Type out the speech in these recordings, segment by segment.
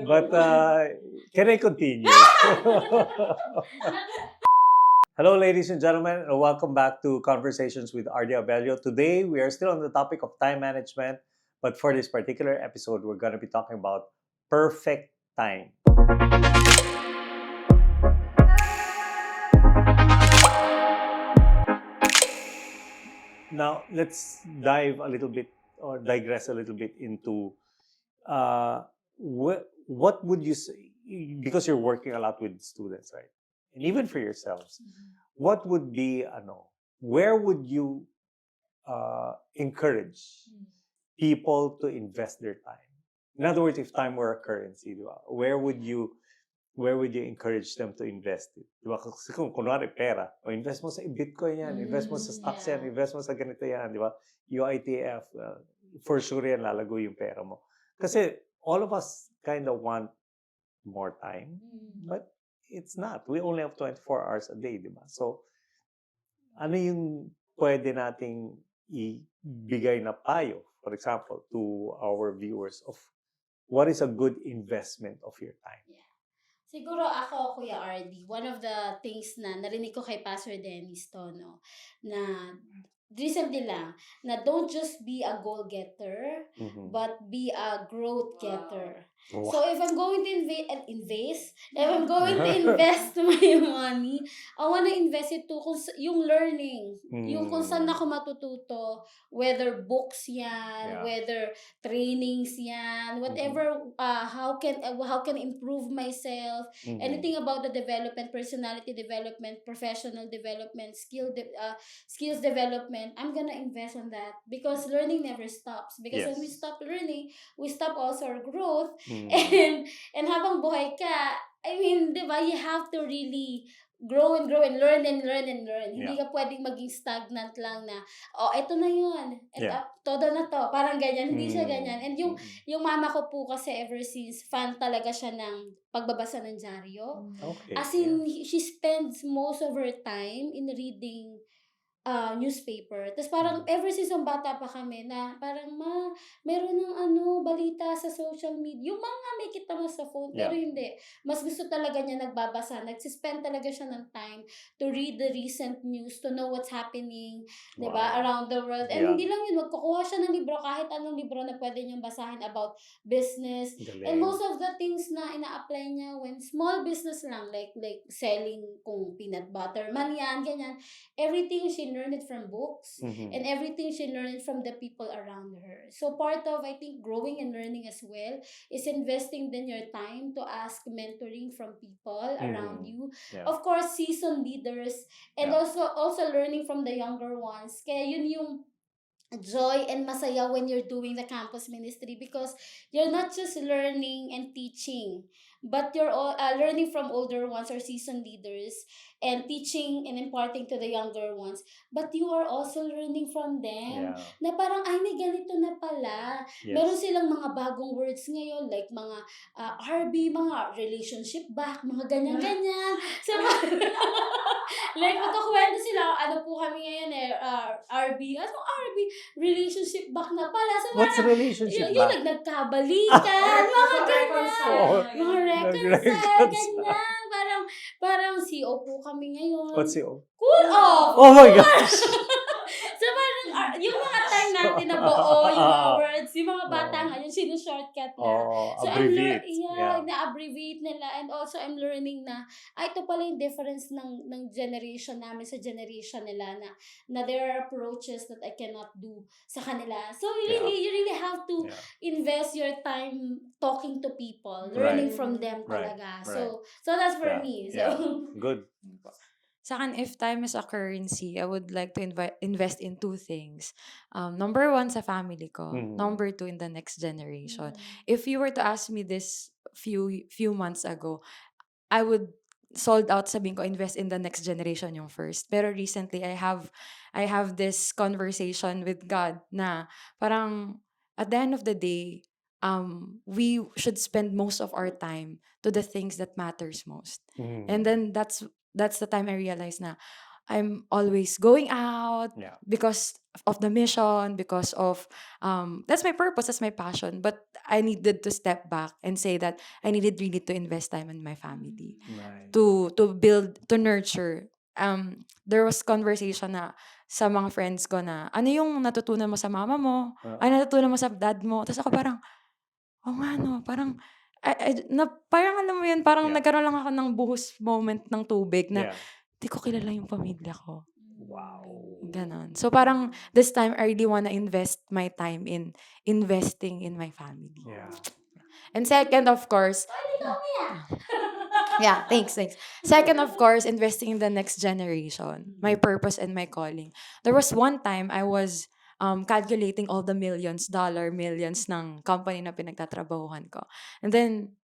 But can I continue? Hello, ladies and gentlemen, and welcome back to Conversations with RD Abelio. Today, we are still on the topic of time management, but for this particular episode, we're going to be talking about perfect time. Now, let's dive a little bit or digress a little bit into what would you say, because you're working a lot with students, right? And even for yourselves, what would be, where would you encourage people to invest their time? In other words, if time were a currency, di ba? Where would you encourage them to invest it? Di ba? Kasi kung kunwari pera, o invest mo sa Bitcoin yan, invest mo sa stocks yan, invest mo sa ganito yan, di ba? UITF, for sure yan, lalago yung pera mo. Kasi all of us kind of want more time, but it's not. We only have 24 hours a day, di ba? So, ano yung pwede nating ibigay na payo, for example, to our viewers of what is a good investment of your time? Yeah. Siguro ako, Kuya RD, one of the things na narinig ko kay Pastor Dennis to, no, na recently lang, na don't just be a goal-getter, but be a growth-getter. Wow. So, if I'm going to if I'm going to invest my money, I want to invest it to yung learning, yung kung saan ako matututo, whether books yan, Yeah. whether trainings yan, whatever, how can improve myself, anything about the development, personality development, professional development, skills development, I'm gonna invest on that because learning never stops. Because when we Yes. stop learning, we stop also our growth. Mm. And habang buhay ka, I mean, di ba, you have to really grow and learn and learn and learn. Hindi Yeah. ka pwedeng maging stagnant lang na, oh, eto na yun. Yeah. Todo na to. Parang ganyan. Hindi siya ganyan. And Mm. yung mama ko po kasi ever since, fan talaga siya ng pagbabasa ng dyaryo. Okay. As in, she spends most of her time in reading newspaper. Tapos parang ever since ang bata pa kami na parang meron ng balita sa social media. Yung mga may kita mo sa phone, pero Yeah. hindi. Mas gusto talaga niya nagbabasa. Nagsispend talaga siya ng time to read the recent news, to know what's happening, di ba, Wow. around the world. And Yeah. hindi lang yun, magkukuha siya ng libro, kahit anong libro na pwede niyang basahin about business. Galing. And most of the things na ina-apply niya when small business lang, like selling kung peanut butter man yan, ganyan. Everything she learned it from books, and everything she learned from the people around her. So part of, I think, growing and learning as well is investing then your time to ask mentoring from people around you. Yeah. Of course, seasoned leaders, and Yeah. also learning from the younger ones. Kaya yun yung joy and masaya when you're doing the campus ministry, because you're not just learning and teaching, but you're all learning from older ones or seasoned leaders and teaching and imparting to the younger ones, but you are also learning from them. Yeah. Na parang, ay, may ganito na pala. Yes. Meron silang mga bagong words ngayon, like mga RB, mga relationship back, mga ganyan-ganyan. So, like, magkakwento sila, ano po kami ngayon RB. Anong RB? Relationship back na pala. So, What's parang, relationship yung back? nagkabalikan, mga ganyan. Oh, Mga reconcile, ganyan. Parang CO po kami ngayon. What's CO? Cool off! Oh my gosh! So parang, yung mga time natin na buo, yung mga words, yung mga bata ngayon, shortcut na. So abbreviate. Yeah. na-abbreviate nila. And also, I'm learning na, ito pala yung difference ng generation namin sa generation nila, na there are approaches that I cannot do sa kanila. So you really have to invest your time talking to people, learning from them talaga. So that's for me. So Good. Sa akin, if time is a currency, I would like to invest in two things. Number one, sa family ko. Number two, in the next generation. If you were to ask me this few months ago, I would sold out, sabihin ko, invest in the next generation yung first. Pero recently, I have this conversation with God na parang at the end of the day, we should spend most of our time to the things that matters most. And then that's the time I realized na I'm always going out Yeah. because of the mission, because of that's my purpose, that's my passion. But I needed to step back and say that I needed really to invest time in my family, Nice. to build, to nurture. There was conversation na sa mga friends ko na, ano yung natutunan mo sa mama mo? Ano natutunan mo sa dad mo? Tapos ako parang, oh nga no, parang, parang alam mo yun, parang Yeah. nagkaroon lang ako ng buhos moment ng tubig na, Yeah. di ko kilala yung pamilya ko. Wow. Ganon. So parang, this time, I really wanna invest my time in investing in my family. Yeah. And second, of course, yeah, thanks. Second, of course, investing in the next generation. My purpose and my calling. There was one time I was calculating all the millions ng company na pinagtatrabahuhan ko. And then,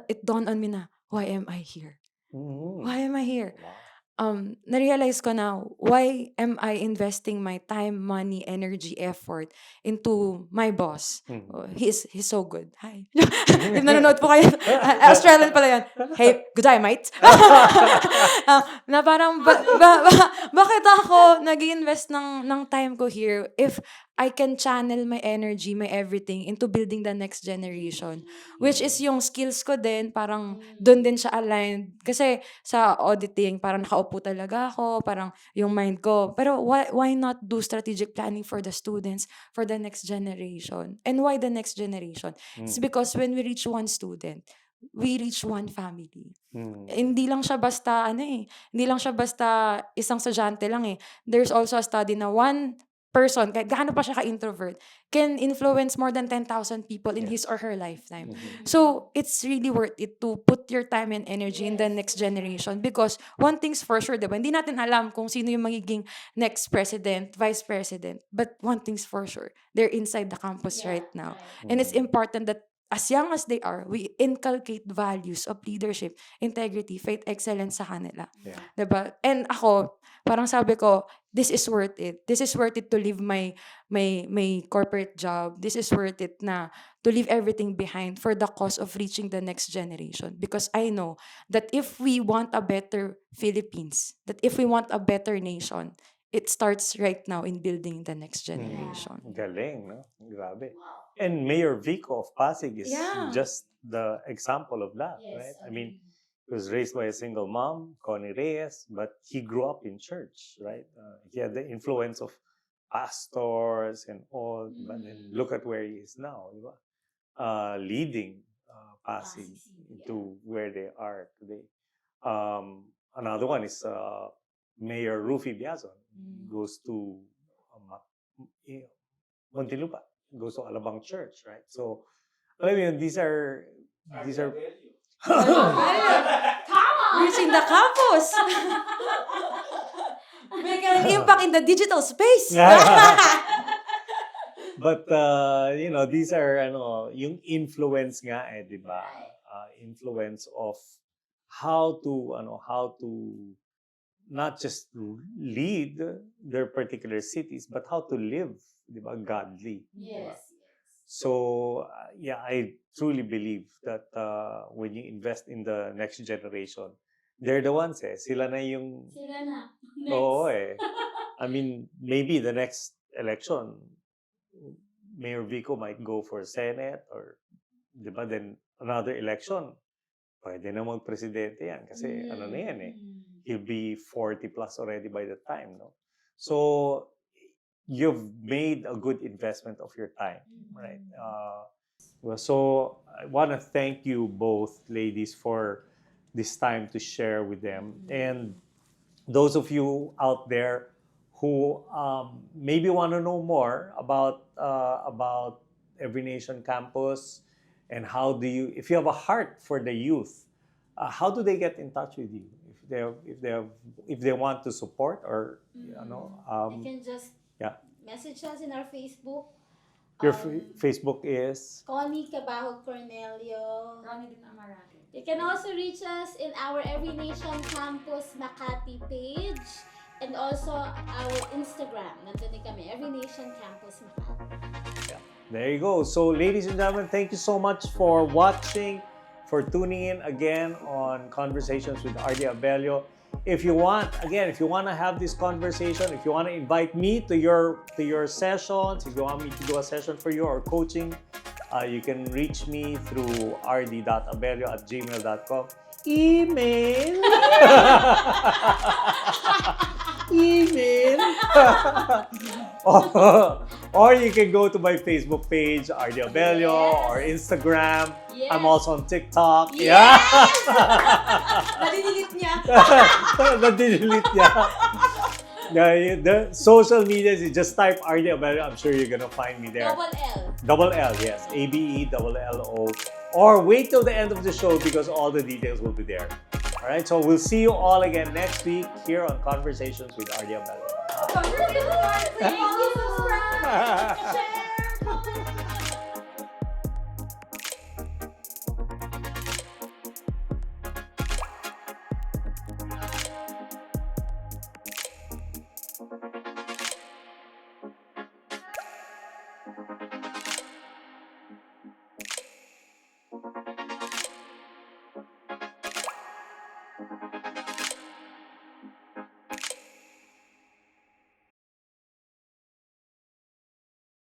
it dawned on me na, why am I here? Mhm. Why am I here? Wow. Na-realize ko na, why am I investing my time, money, energy, effort into my boss? Mhm. He's so good. Hi. If nanonood po kayo, Australian pala yan. Hey, good day, mate. Na parang, bakit ako nag-invest ng time ko here if I can channel my energy, my everything into building the next generation. Which is yung skills ko din, parang doon din siya aligned. Kasi sa auditing, parang nakaupo talaga ako, parang yung mind ko. Pero why not do strategic planning for the students, for the next generation? And why the next generation? It's because when we reach one student, we reach one family. Hindi lang siya basta, hindi lang siya basta isang estudyante lang eh. There's also a study na one person, kahit gaano pa siya ka-introvert, can influence more than 10,000 people in his or her lifetime. So, it's really worth it to put your time and energy in the next generation because one thing's for sure, diba? Hindi natin alam kung sino yung magiging next president, vice president, but one thing's for sure, they're inside the campus right now. And it's important that as young as they are, we inculcate values of leadership, integrity, faith, excellence sa kanila. Yeah. Diba? And ako, parang sabi ko, this is worth it. This is worth it to leave my corporate job. This is worth it na to leave everything behind for the cause of reaching the next generation. Because I know that if we want a better Philippines, that if we want a better nation, it starts right now in building the next generation. Galing, no? Grabe. And Mayor Vico of Pasig is Yeah. just the example of that, right? I mean, he was raised by a single mom, Connie Reyes, but he grew up in church, right? He had the influence of pastors and all, but then look at where he is now, di ba? Leading Pasig into where they are today. Another one is Mayor Rufy Biazon, goes to Muntinlupa, goes to Alabang Church, right? So, alam mo yun, these are Reaching the campus! Make an impact in the digital space! But these are yung influence nga di ba? Influence of how to not just lead their particular cities but how to live, di ba, godly. Diba? So I truly believe that when you invest in the next generation, they're the ones sila na yung Next. Oo I mean, maybe the next election, Mayor Vico might go for Senate or, di ba, then another election, pwede na mag-presidente yan kasi ano na yan he'll be 40 plus already by the time, no? So, you've made a good investment of your time, right? So, I want to thank you both, ladies, for this time to share with them. And those of you out there who maybe want to know more about Every Nation Campus and how do you, if you have a heart for the youth, how do they get in touch with you if they want to support or you can just message us in our Facebook. Your Facebook is Connie Cabajo Cornelio. You can also reach us in our Every Nation Campus Makati page and also our Instagram. Nandun din kami, Every Nation Campus Makati. There you go. So, ladies and gentlemen, thank you so much for watching, for tuning in again on Conversations with RD Abelio. if you want to have this conversation, if you want to invite me to your sessions, if you want me to do a session for you or coaching, you can reach me through rd.abelio@gmail.com. Email. Email. or you can go to my Facebook page, RD Abelio, or Instagram. Yes. I'm also on TikTok. Yes! Nadidelete niya. Nadidelete niya. The social media, you just type RD Abelio. I'm sure you're gonna find me there. Double L. Double L, yes. ABELLO. Or wait till the end of the show because all the details will be there. All right, so we'll see you all again next week here on Conversations with RD Abelio. Thank you, subscribe, share.